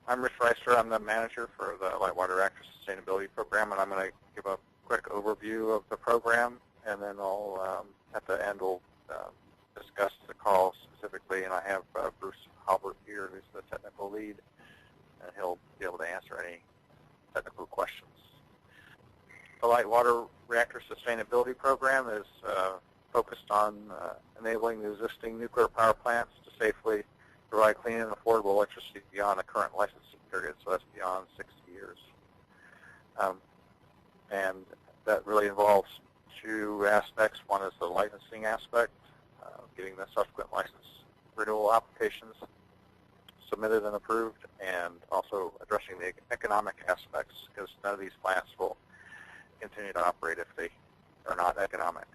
I'm Rich Reister. I'm the manager for the Light Water Reactor Sustainability Program, and I'm going to give a quick overview of the program, and then I'll, at the end, we'll discuss the call specifically, and I have Bruce Halbert here, who's the technical lead, and he'll be able to answer any technical questions. The Light Water Reactor Sustainability Program is focused on enabling the existing nuclear power plants to safely provide clean and affordable electricity beyond the current licensing period, so that's beyond 60 years. And that really involves two aspects. One is the licensing aspect, getting the subsequent license renewal applications submitted and approved, and also addressing the economic aspects, because none of these plants will continue to operate if they are not economic.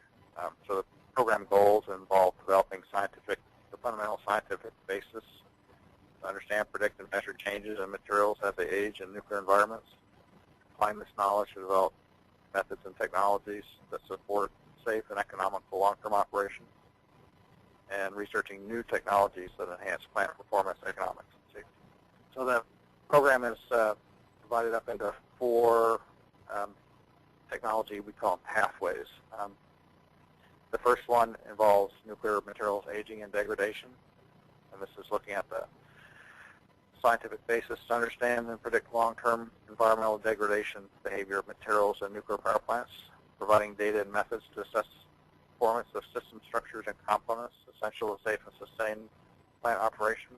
So the program goals involve developing the fundamental scientific basis to understand, predict, and measure changes in materials as they age in nuclear environments, applying this knowledge to develop methods and technologies that support safe and economical long-term operation, and researching new technologies that enhance plant performance, economics, and safety. So the program is divided up into four technology, we call them pathways. The first one involves nuclear materials aging and degradation, and this is looking at the scientific basis to understand and predict long-term environmental degradation behavior of materials in nuclear power plants, providing data and methods to assess performance of system structures and components essential to safe and sustained plant operation,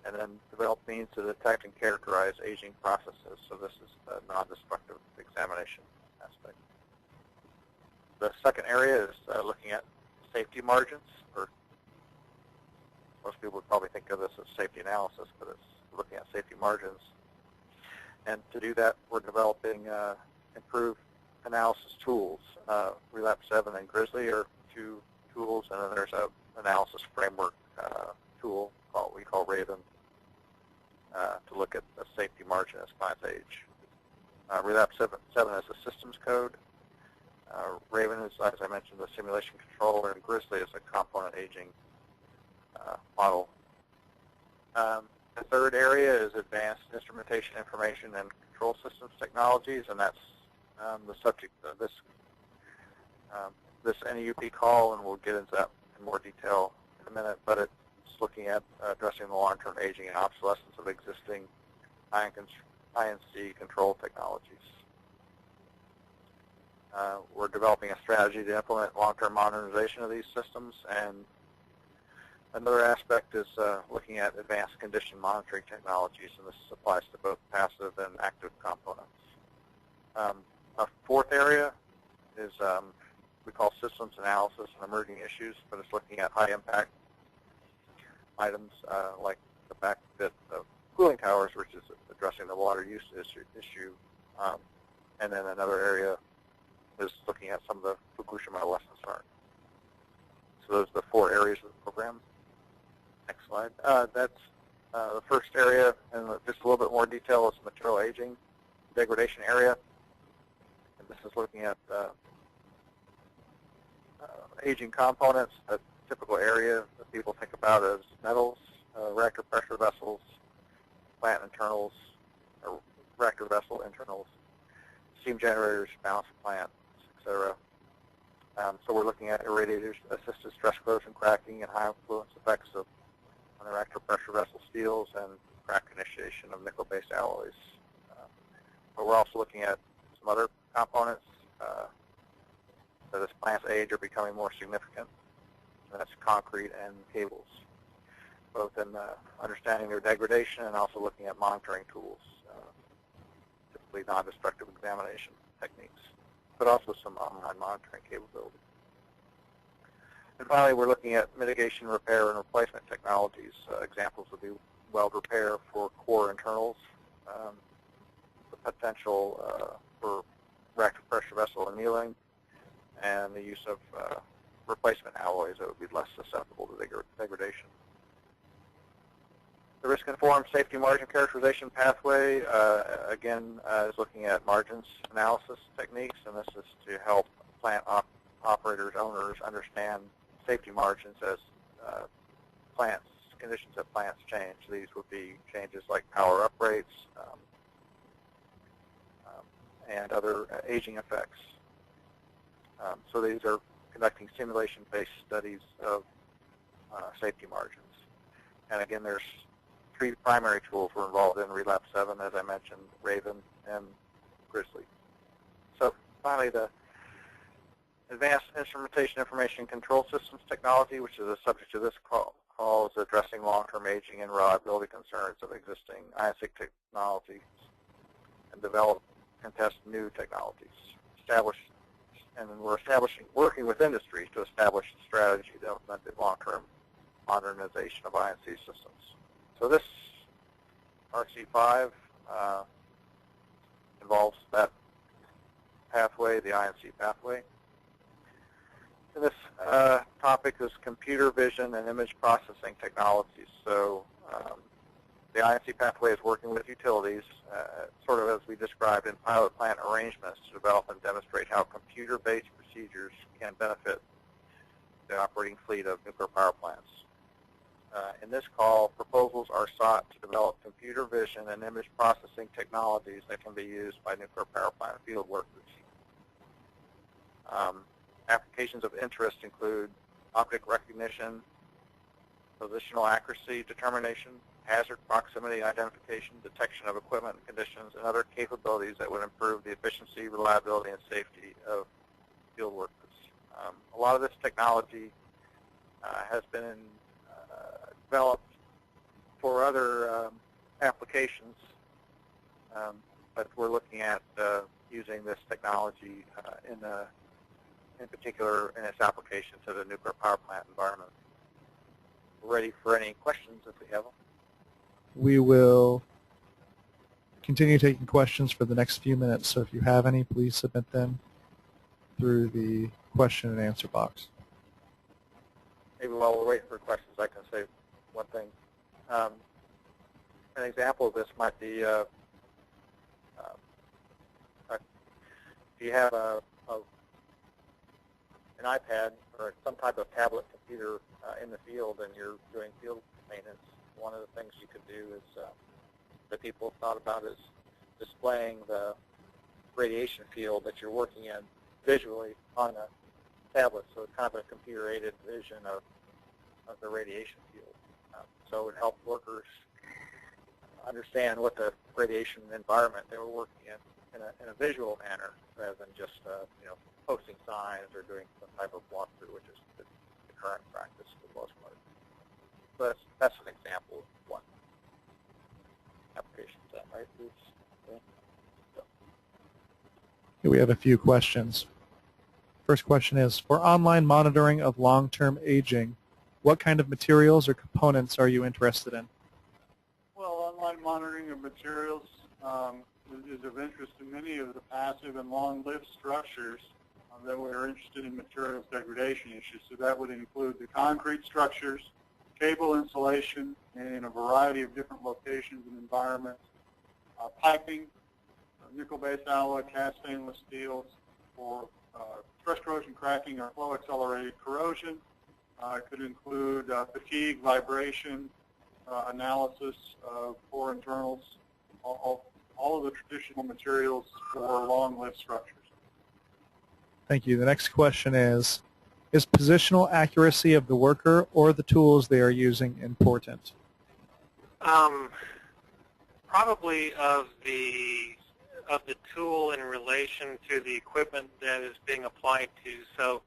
and then develop means to detect and characterize aging processes. So this is the non-destructive examination aspect. The second area is looking at safety margins, or most people would probably think of this as safety analysis, but it's looking at safety margins. And to do that, we're developing improved analysis tools. Relapse 7 and Grizzly are two tools, and then there's an analysis framework tool we call Raven to look at the safety margin as plants age. Relapse 7 is a systems code. Raven is, as I mentioned, the simulation controller, and Grizzly is a component aging model. The third area is advanced instrumentation, information, and control systems technologies, and that's the subject of this NEUP call, and we'll get into that in more detail in a minute, but it's looking at addressing the long-term aging and obsolescence of existing II&C control technologies. We're developing a strategy to implement long-term modernization of these systems, and another aspect is looking at advanced condition monitoring technologies, and this applies to both passive and active components. A fourth area is we call systems analysis and emerging issues, but it's looking at high-impact items like the back bit of cooling towers, which is addressing the water use issue. And then another area is looking at some of the Fukushima lessons learned. So those are the four areas of the program. Next slide. That's the first area, and just a little bit more detail is the material aging degradation area. And this is looking at aging components. A typical area that people think about as metals, reactor pressure vessels, plant internals, or reactor vessel internals, steam generators, balance of plants, etc. So we're looking at irradiators, assisted stress corrosion cracking, and high influence effects on the reactor pressure vessel steels and crack initiation of nickel-based alloys. But we're also looking at some other components that as plants age are becoming more significant. And that's concrete and cables, both in understanding their degradation and also looking at monitoring tools, typically non-destructive examination techniques, but also some online monitoring capability. And finally, we're looking at mitigation, repair, and replacement technologies. Examples would be weld repair for core internals, the potential for reactor pressure vessel annealing, and the use of replacement alloys that would be less susceptible to degradation. The risk-informed safety margin characterization pathway, again, is looking at margins analysis techniques, and this is to help plant operators, owners understand safety margins as plants conditions at plants change. These would be changes like power uprates and other aging effects. So these are conducting simulation-based studies of safety margins. And again, there's 3 primary tools we're involved in: Relapse 7, as I mentioned, Raven, and Grizzly. So finally, the Advanced Instrumentation Information Control Systems technology, which is the subject of this call, is addressing long-term aging and reliability concerns of existing I&C technologies and develop and test new technologies. We're working with industry to establish a strategy to implement the long-term modernization of I&C systems. So this RC-5 involves that pathway, the I&C pathway. And this topic is computer vision and image processing technologies. So the I&C pathway is working with utilities, sort of as we described in pilot plant arrangements, to develop and demonstrate how computer-based procedures can benefit the operating fleet of nuclear power plants. In this call, proposals are sought to develop computer vision and image processing technologies that can be used by nuclear power plant field workers. Applications of interest include object recognition, positional accuracy determination, hazard proximity identification, detection of equipment and conditions, and other capabilities that would improve the efficiency, reliability, and safety of field workers. A lot of this technology has been developed for other applications, but we're looking at using this technology in particular in its application to the nuclear power plant environment. We're ready for any questions if we have them. We will continue taking questions for the next few minutes, so if you have any, please submit them through the question and answer box. Maybe while we're waiting for questions, I can say one thing. An example of this might be if you have an iPad or some type of tablet computer in the field and you're doing field maintenance, one of the things you could do is that people have thought about is displaying the radiation field that you're working in visually on a tablet. So it's kind of a computer-aided vision of the radiation field. So it would help workers understand what the radiation environment they were working in a visual manner rather than just posting signs or doing some type of walkthrough, which is the current practice for the most part. But that's an example of one application. Is that right, Bruce? Yeah. So. Here we have a few questions. First question is, for online monitoring of long-term aging, what kind of materials or components are you interested in? Well, online monitoring of materials is of interest to many of the passive and long-lived structures that we're interested in materials degradation issues. So that would include the concrete structures, cable insulation in a variety of different locations and environments, piping, nickel-based alloy, cast stainless steels for stress corrosion cracking or flow-accelerated corrosion. It could include fatigue, vibration, analysis of core internals, all of the traditional materials for long-lived structures. Thank you. The next question is positional accuracy of the worker or the tools they are using important? Probably of the tool in relation to the equipment that is being applied to. So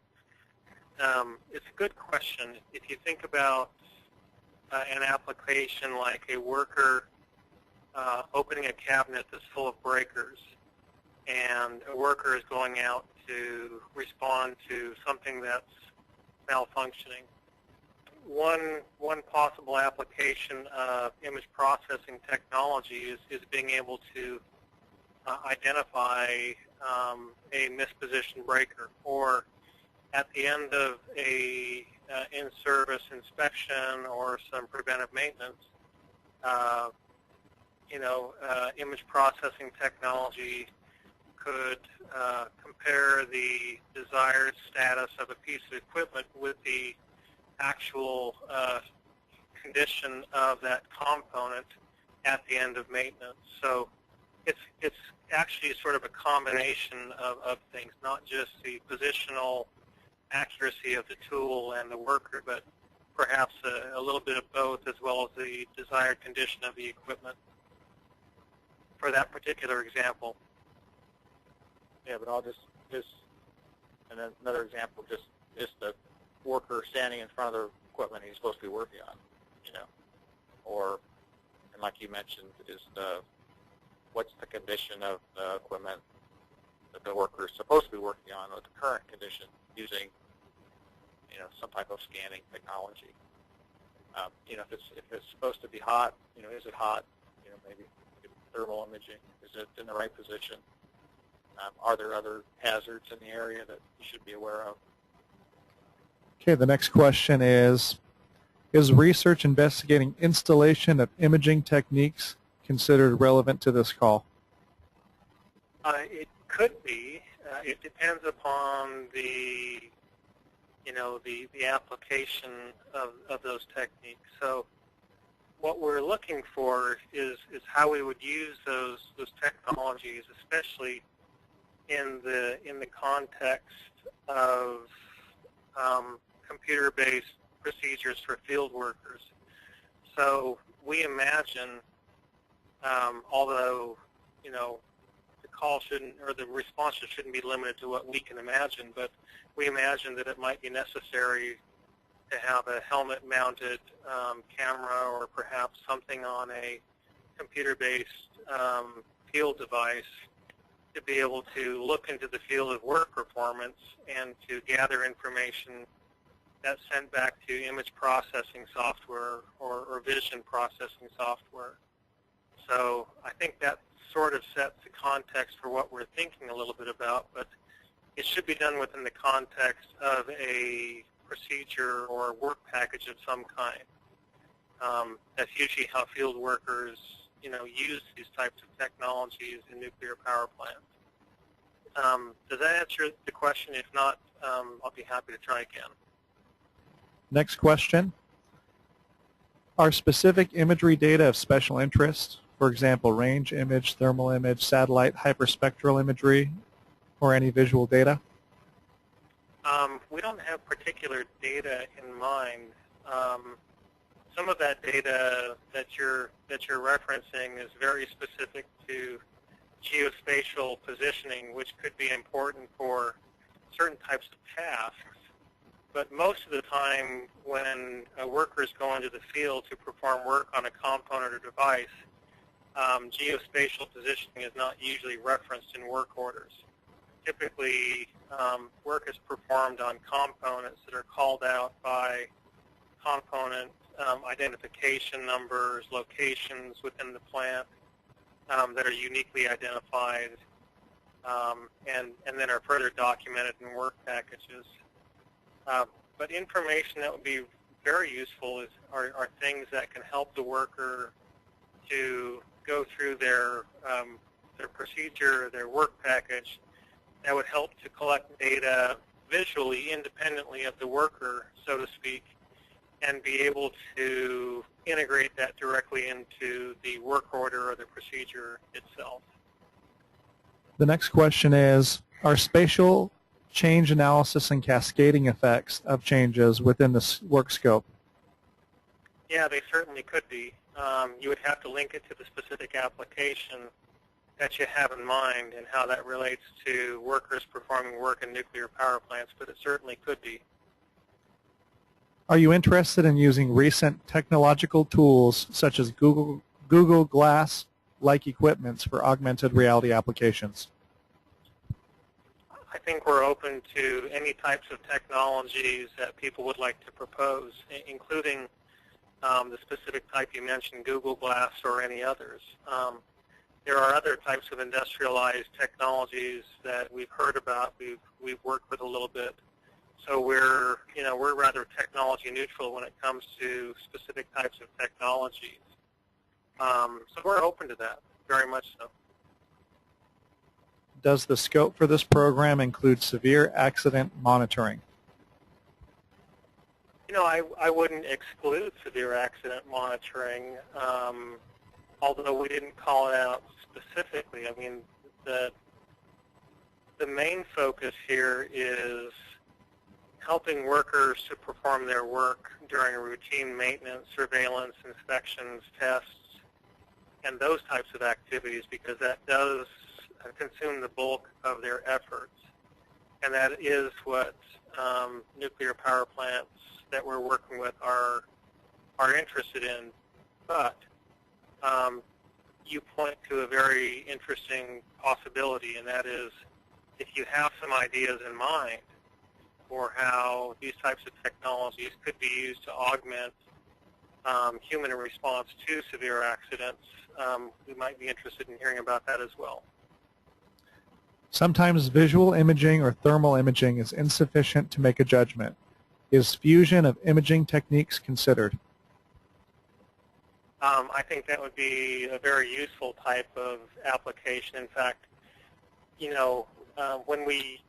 it's a good question. If you think about an application like a worker opening a cabinet that's full of breakers, and a worker is going out to respond to something that's malfunctioning. One possible application of image processing technology is being able to identify a mispositioned breaker, or at the end of a in-service inspection or some preventive maintenance, image processing technology could compare the desired status of a piece of equipment with the actual condition of that component at the end of maintenance. So it's actually sort of a combination of things, not just the positional accuracy of the tool and the worker, but perhaps a little bit of both, as well as the desired condition of the equipment for that particular example. Yeah, but I'll just and then another example, just the worker standing in front of the equipment he's supposed to be working on, or, and like you mentioned, is what's the condition of the equipment that the worker is supposed to be working on, or the current condition, using, some type of scanning technology. If it's supposed to be hot, is it hot? Maybe thermal imaging. Is it in the right position? Are there other hazards in the area that you should be aware of? Okay, the next question is research investigating installation of imaging techniques considered relevant to this call? It could be. It depends upon the application of those techniques. So what we're looking for is how we would use those technologies, especially in the context of computer-based procedures for field workers. So we imagine, although the call shouldn't, or the responses shouldn't be limited to what we can imagine, but we imagine that it might be necessary to have a helmet-mounted camera, or perhaps something on a computer-based field device, to be able to look into the field of work performance and to gather information that's sent back to image processing software or vision processing software. So I think that sort of sets the context for what we're thinking a little bit about, but it should be done within the context of a procedure or work package of some kind. That's usually how field workers use these types of technologies in nuclear power plants. Does that answer the question? If not, I'll be happy to try again. Next question. Are specific imagery data of special interest, for example, range image, thermal image, satellite, hyperspectral imagery, or any visual data? We don't have particular data in mind. Some of that data that you're referencing is very specific to geospatial positioning, which could be important for certain types of tasks. But most of the time, when workers go into the field to perform work on a component or device, geospatial positioning is not usually referenced in work orders. Typically, work is performed on components that are called out by component identification numbers, locations within the plant that are uniquely identified, and then are further documented in work packages. But information that would be very useful are things that can help the worker to go through their procedure, their work package, that would help to collect data visually independently of the worker, so to speak, and be able to integrate that directly into the work order or the procedure itself. The next question is, are spatial change analysis and cascading effects of changes within the work scope? Yeah, they certainly could be. You would have to link it to the specific application that you have in mind and how that relates to workers performing work in nuclear power plants, but it certainly could be. Are you interested in using recent technological tools such as Google Glass-like equipments for augmented reality applications? I think we're open to any types of technologies that people would like to propose, including the specific type you mentioned, Google Glass or any others. There are other types of industrialized technologies that we've heard about, we've worked with a little bit. So we're rather technology neutral when it comes to specific types of technologies. So we're open to that, very much so. Does the scope for this program include severe accident monitoring? I wouldn't exclude severe accident monitoring, although we didn't call it out specifically. I mean, the main focus here is helping workers to perform their work during routine maintenance, surveillance, inspections, tests, and those types of activities, because that does consume the bulk of their efforts. And that is what nuclear power plants that we're working with are interested in. But you point to a very interesting possibility, and that is if you have some ideas in mind for how these types of technologies could be used to augment human response to severe accidents, we might be interested in hearing about that as well. Sometimes visual imaging or thermal imaging is insufficient to make a judgment. Is fusion of imaging techniques considered? I think that would be a very useful type of application. In fact, when we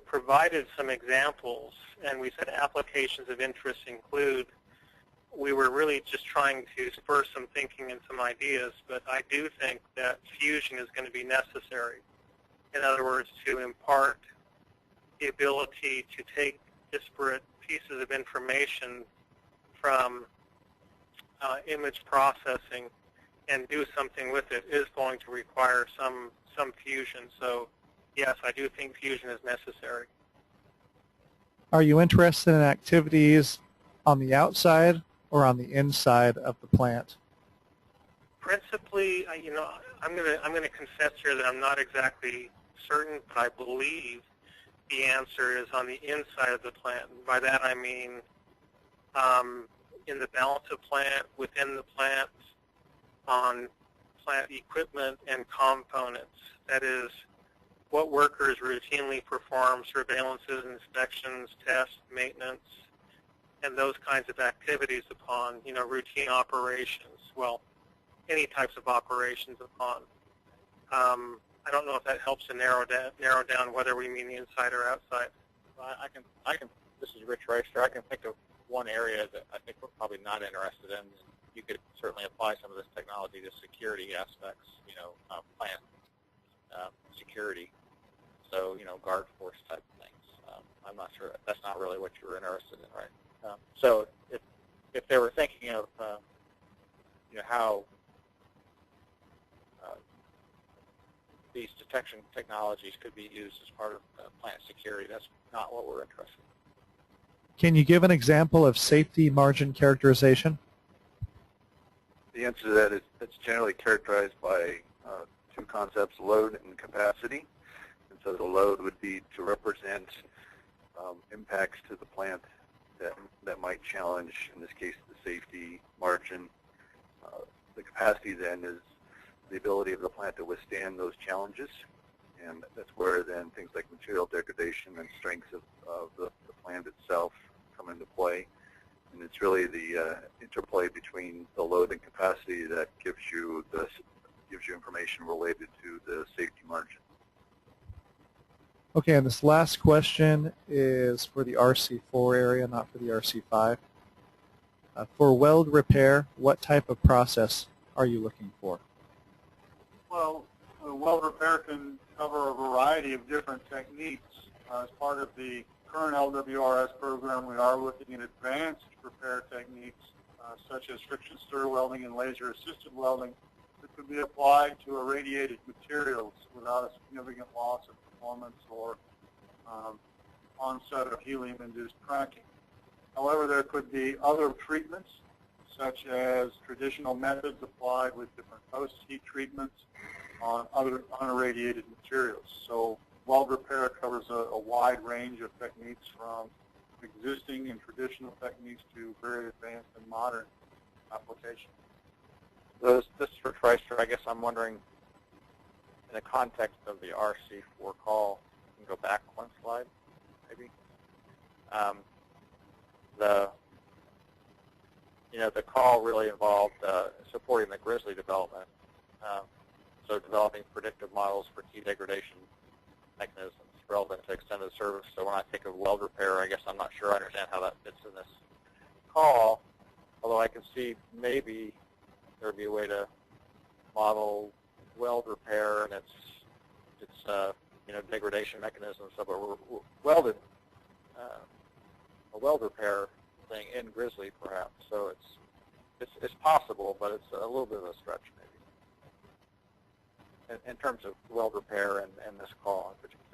provided some examples and we said applications of interest include, we were really just trying to spur some thinking and some ideas, but I do think that fusion is going to be necessary. In other words, to impart the ability to take disparate pieces of information from image processing and do something with it is going to require some fusion. So yes, I do think fusion is necessary. Are you interested in activities on the outside or on the inside of the plant? Principally, I'm going to confess here that I'm not exactly certain, but I believe the answer is on the inside of the plant. And by that I mean in the balance of plant, within the plant, on plant equipment and components. That is, what workers routinely perform surveillances, inspections, tests, maintenance, and those kinds of activities upon, routine operations. Well, any types of operations upon. I don't know if that helps to narrow down whether we mean the inside or outside. I can. This is Rich Reister. I can think of one area that I think we're probably not interested in. You could certainly apply some of this technology to security aspects, plant security. So, guard force type things. I'm not sure. That's not really what you were interested in, right? So if they were thinking of, how these detection technologies could be used as part of plant security, that's not what we're interested in. Can you give an example of safety margin characterization? The answer to that is it's generally characterized by two concepts, load and capacity. And so the load would be to represent impacts to the plant that might challenge, in this case, the safety margin. The capacity then is the ability of the plant to withstand those challenges. And that's where then things like material degradation and strengths of the plant itself come into play. And it's really the interplay between the load and capacity that gives you information related to the safety margin. Okay, and this last question is for the RC4 area, not for the RC5. For weld repair, what type of process are you looking for? Well, weld repair can cover a variety of different techniques. As part of the current LWRS program, we are looking at advanced repair techniques such as friction stir welding and laser-assisted welding that could be applied to irradiated materials without a significant loss of performance or onset of helium-induced cracking. However, there could be other treatments, such as traditional methods applied with different post-heat treatments on other unirradiated materials. So weld repair covers a wide range of techniques from existing and traditional techniques to very advanced and modern applications. This is for Treister. I guess I'm wondering, in the context of the RC4 call, you can go back one slide, maybe. The call really involved supporting the Grizzly development. So developing predictive models for key degradation mechanisms, relevant to extended service. So when I think of weld repair, I guess I'm not sure I understand how that fits in this call, although I can see maybe there would be a way to model weld repair and its degradation mechanism and stuff, but we're welded a weld repair thing in Grizzly perhaps. So it's possible, but it's a little bit of a stretch maybe in terms of weld repair and this call in particular.